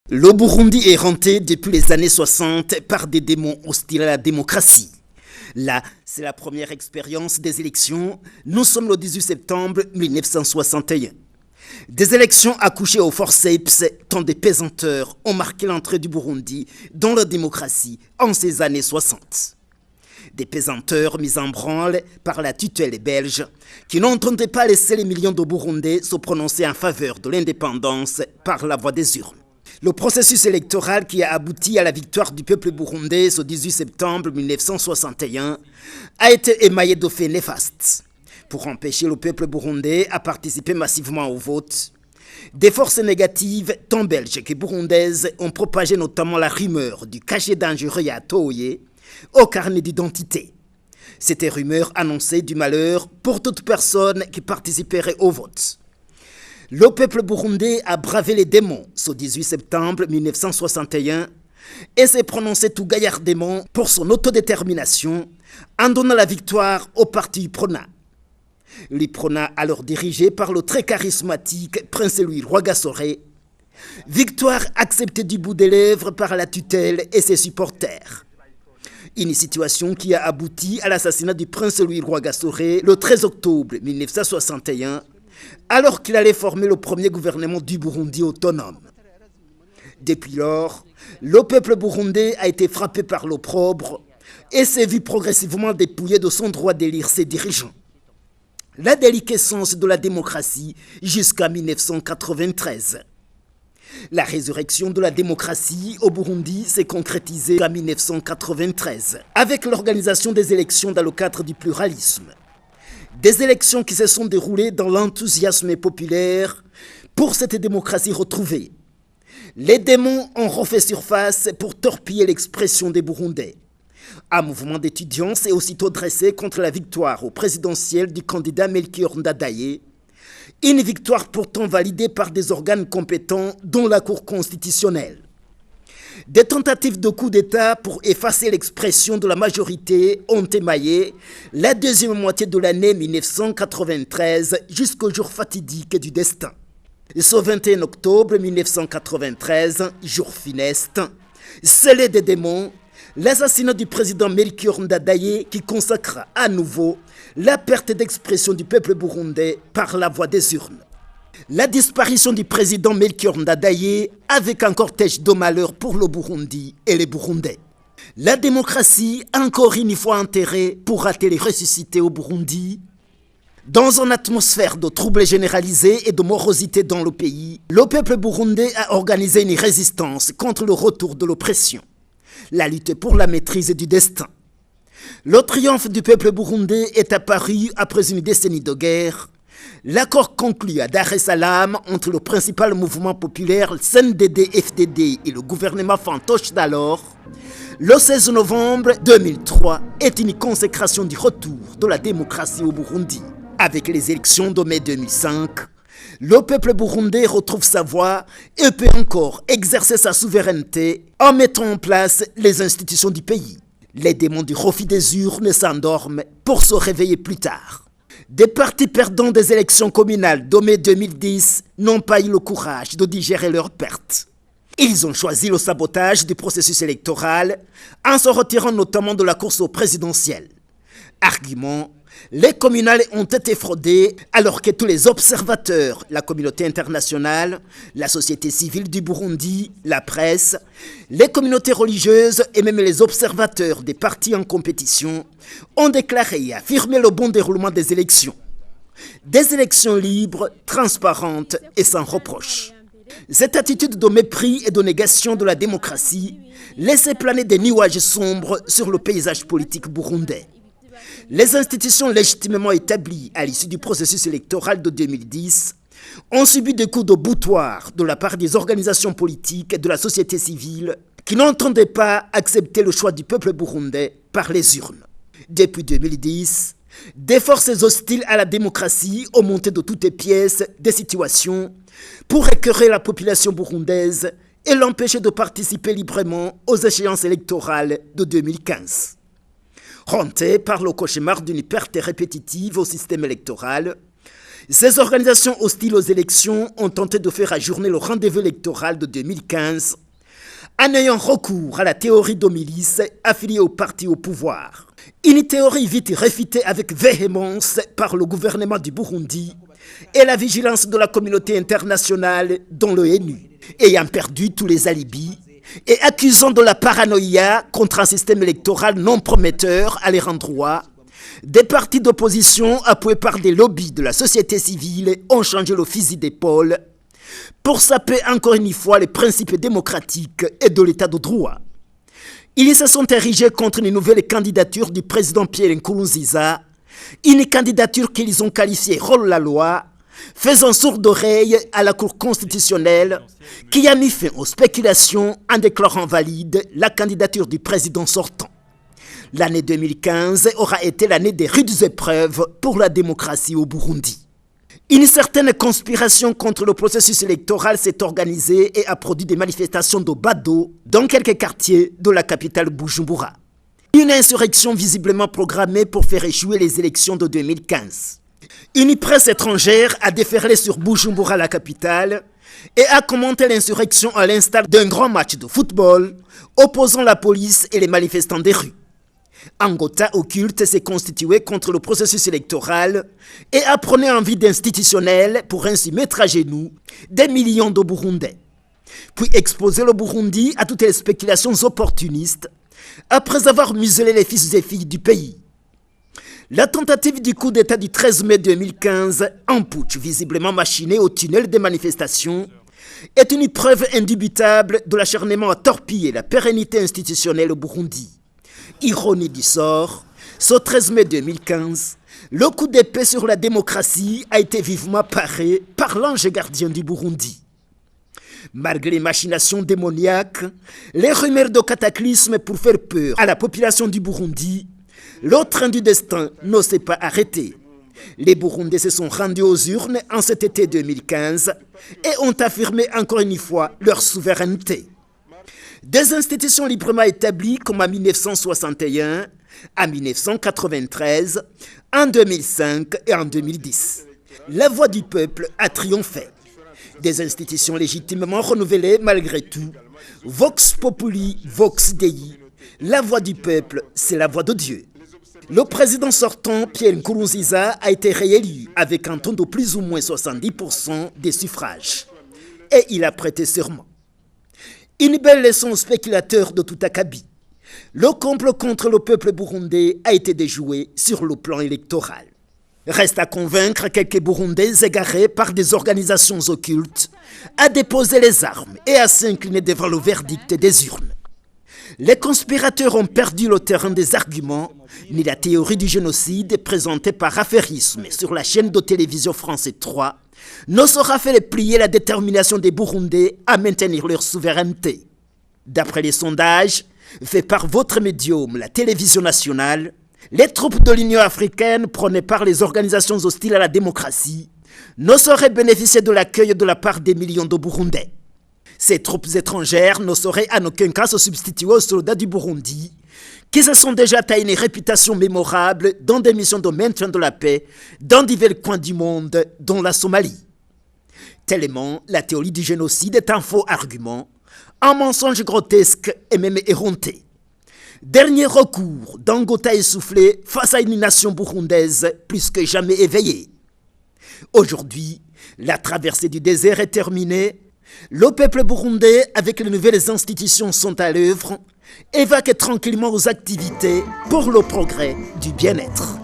Le Burundi est hanté depuis les années 60 par des démons hostiles à la démocratie. Là, c'est la première expérience des élections. Nous sommes le 18 septembre 1961. Des élections accouchées au forceps, tant des pesanteurs ont marqué l'entrée du Burundi dans la démocratie en ces années 60. Des pesanteurs mis en branle par la tutelle belge qui n'entendaient pas laisser les millions de Burundais se prononcer en faveur de l'indépendance par la voie des urnes. Le processus électoral qui a abouti à la victoire du peuple burundais ce 18 septembre 1961 a été émaillé de faits néfastes. Pour empêcher le peuple burundais à participer massivement au vote, des forces négatives, tant belges que burundaises, ont propagé notamment la rumeur du cachet dangereux à Toye au carnet d'identité. Cette rumeur annonçait du malheur pour toute personne qui participerait au vote. Le peuple burundais a bravé les démons ce 18 septembre 1961 et s'est prononcé tout gaillardement pour son autodétermination en donnant la victoire au parti UPRONA. L'UPRONA, alors dirigé par le très charismatique Prince Louis Rwagasore, victoire acceptée du bout des lèvres par la tutelle et ses supporters. Une situation qui a abouti à l'assassinat du Prince Louis Rwagasore le 13 octobre 1961, alors qu'il allait former le premier gouvernement du Burundi autonome. Depuis lors, le peuple burundais a été frappé par l'opprobre et s'est vu progressivement dépouillé de son droit d'élire ses dirigeants. La déliquescence de la démocratie jusqu'à 1993. La résurrection de la démocratie au Burundi s'est concrétisée en 1993 avec l'organisation des élections dans le cadre du pluralisme. Des élections qui se sont déroulées dans l'enthousiasme populaire pour cette démocratie retrouvée. Les démons ont refait surface pour torpiller l'expression des Burundais. Un mouvement d'étudiants s'est aussitôt dressé contre la victoire au présidentiel du candidat Melchior Ndadaye, une victoire pourtant validée par des organes compétents dont la Cour constitutionnelle. Des tentatives de coup d'État pour effacer l'expression de la majorité ont émaillé la deuxième moitié de l'année 1993 jusqu'au jour fatidique du destin. Ce 21 octobre 1993, jour funeste, scellé des démons, l'assassinat du président Melchior Ndadaye qui consacra à nouveau la perte d'expression du peuple burundais par la voie des urnes. La disparition du président Melchior Ndadaye avec un cortège de malheur pour le Burundi et les Burundais. La démocratie, encore une fois enterrée, pourra-t-elle ressusciter au Burundi? Dans une atmosphère de troubles généralisés et de morosité dans le pays, le peuple burundais a organisé une résistance contre le retour de l'oppression. La lutte pour la maîtrise du destin. Le triomphe du peuple burundais est apparu après une décennie de guerre. L'accord conclu à Dar es Salaam entre le principal mouvement populaire CNDD-FDD et le gouvernement fantoche d'alors, le 16 novembre 2003, est une consécration du retour de la démocratie au Burundi. Avec les élections de mai 2005, le peuple burundais retrouve sa voix et peut encore exercer sa souveraineté en mettant en place les institutions du pays. Les démons du refus des urnes s'endorment pour se réveiller plus tard. Des partis perdants des élections communales de mai 2010 n'ont pas eu le courage de digérer leurs pertes. Ils ont choisi le sabotage du processus électoral en se retirant notamment de la course au présidentiel. Argument, les communales ont été fraudées alors que tous les observateurs, la communauté internationale, la société civile du Burundi, la presse, les communautés religieuses et même les observateurs des partis en compétition ont déclaré et affirmé le bon déroulement des élections. Des élections libres, transparentes et sans reproche. Cette attitude de mépris et de négation de la démocratie laissait planer des nuages sombres sur le paysage politique burundais. Les institutions légitimement établies à l'issue du processus électoral de 2010 ont subi des coups de boutoir de la part des organisations politiques et de la société civile qui n'entendaient pas accepter le choix du peuple burundais par les urnes. Depuis 2010, des forces hostiles à la démocratie ont monté de toutes pièces des situations pour écœurer la population burundaise et l'empêcher de participer librement aux échéances électorales de 2015. Hanté par le cauchemar d'une perte répétitive au système électoral, Ces organisations hostiles aux élections ont tenté de faire ajourner le rendez-vous électoral de 2015 en ayant recours à la théorie d'Homilis affiliée au parti au pouvoir. Une théorie vite réfutée avec véhémence par le gouvernement du Burundi et la vigilance de la communauté internationale, dont l'ONU, ayant perdu tous les alibis et accusant de la paranoïa contre un système électoral non prometteur à leur endroit. Des partis d'opposition appuyés par des lobbies de la société civile ont changé le fusil d'épaule pour saper encore une fois les principes démocratiques et de l'état de droit. Ils se sont érigés contre une nouvelle candidature du président Pierre Nkurunziza, une candidature qu'ils ont qualifiée rôle la loi, faisant sourde oreille à la Cour constitutionnelle qui a mis fin aux spéculations en déclarant valide la candidature du président sortant. L'année 2015 aura été l'année des rudes épreuves pour la démocratie au Burundi. Une certaine conspiration contre le processus électoral s'est organisée et a produit des manifestations de bado dans quelques quartiers de la capitale Bujumbura. Une insurrection visiblement programmée pour faire échouer les élections de 2015. Une presse étrangère a déferlé sur Bujumbura, la capitale, et a commenté l'insurrection à l'instar d'un grand match de football opposant la police et les manifestants des rues. Un gotha occulte s'est constitué contre le processus électoral et apprenait un vide institutionnel pour ainsi mettre à genoux des millions de Burundais. Puis exposer le Burundi à toutes les spéculations opportunistes après avoir muselé les fils et filles du pays. La tentative du coup d'État du 13 mai 2015, un putsch visiblement machiné au tunnel des manifestations, est une preuve indubitable de l'acharnement à torpiller la pérennité institutionnelle au Burundi. Ironie du sort, ce 13 mai 2015, le coup d'épée sur la démocratie a été vivement paré par l'ange gardien du Burundi. Malgré les machinations démoniaques, les rumeurs de cataclysme pour faire peur à la population du Burundi, le train du destin ne s'est pas arrêté. Les Burundais se sont rendus aux urnes en cet été 2015 et ont affirmé encore une fois leur souveraineté. Des institutions librement établies comme en 1961, en 1993, en 2005 et en 2010. La voix du peuple a triomphé. Des institutions légitimement renouvelées malgré tout. Vox Populi, Vox Dei. La voix du peuple, c'est la voix de Dieu. Le président sortant, Pierre Nkurunziza, a été réélu avec un taux de plus ou moins 70% des suffrages. Et il a prêté serment. Une belle leçon aux spéculateurs de tout acabit. Le complot contre le peuple burundais a été déjoué sur le plan électoral. Reste à convaincre quelques Burundais égarés par des organisations occultes à déposer les armes et à s'incliner devant le verdict des urnes. Les conspirateurs ont perdu le terrain des arguments, ni la théorie du génocide présentée par Affairisme sur la chaîne de télévision France 3 ne saura faire plier la détermination des Burundais à maintenir leur souveraineté. D'après les sondages faits par votre médium, la télévision nationale, les troupes de l'Union africaine prônées par les organisations hostiles à la démocratie ne sauraient bénéficier de l'accueil de la part des millions de Burundais. Ces troupes étrangères ne sauraient en aucun cas se substituer aux soldats du Burundi, qui se sont déjà taillés une réputation mémorable dans des missions de maintien de la paix dans divers coins du monde, dont la Somalie. Tellement, la théorie du génocide est un faux argument, un mensonge grotesque et même éhonté. Dernier recours d'un gotha essoufflé face à une nation burundaise plus que jamais éveillée. Aujourd'hui, la traversée du désert est terminée. Le peuple burundais, avec les nouvelles institutions, sont à l'œuvre et vaquent tranquillement aux activités pour le progrès du bien-être.